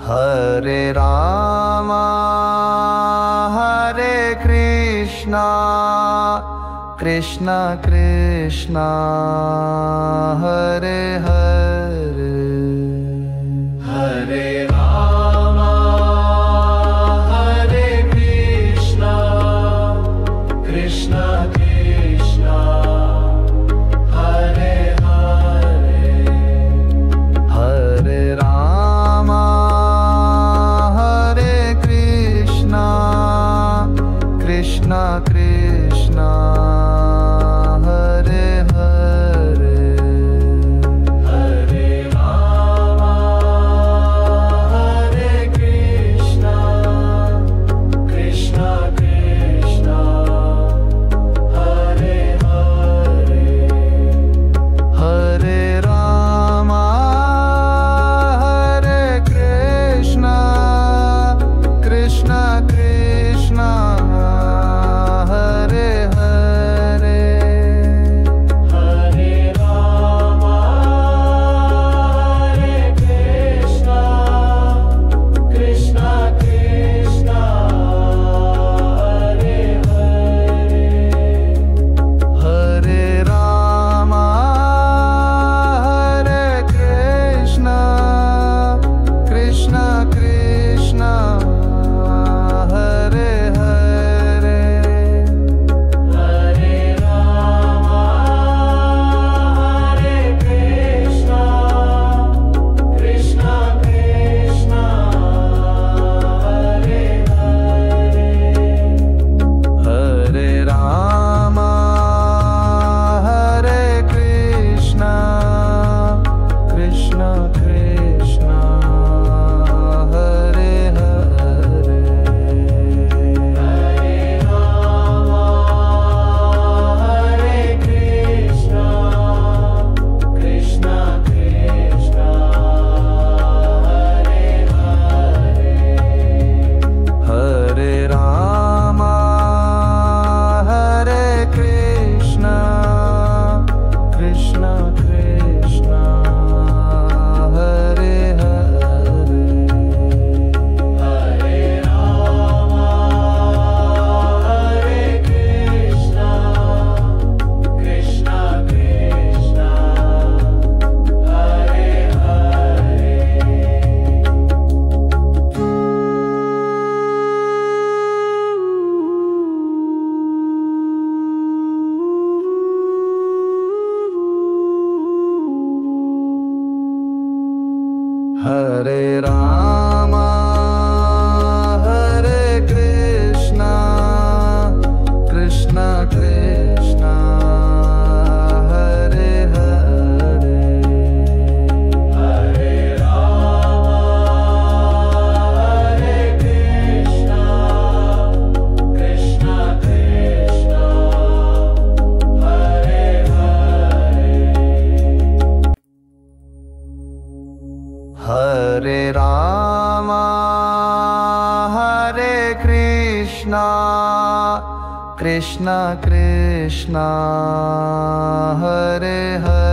Hare Rama Hare Krishna Krishna Krishna Hare Hare. Hare Rama Hare Krishna Krishna Krishna Hare Hare. Hare Rama Hare Krishna Krishna Krishna Hare Hare. Hare Rama Hare Krishna Krishna Krishna Hare Hare. Hare Rama Hare Krishna Krishna Krishna Hare Hare. Hare Rama Hare Krishna Krishna Krishna Hare Hare. Hare Rama Hare Krishna Krishna Krishna Hare Hare. Hare Rama Hare Krishna Krishna Krishna Hare Hare. Hare Rama Hare Krishna Krishna Krishna Hare Hare. Hare Rama Hare Krishna Krishna Krishna Hare Hare. Hare Rama Hare Krishna Krishna Krishna Hare Hare. Hare Rama Hare Krishna Krishna Krishna Hare Hare Rama Hare Krishna Krishna Krishna Hare Hare. Hare Rama Hare Krishna Krishna Krishna Hare Hare. Hare Rama Hare Krishna Krishna Krishna Hare Hare.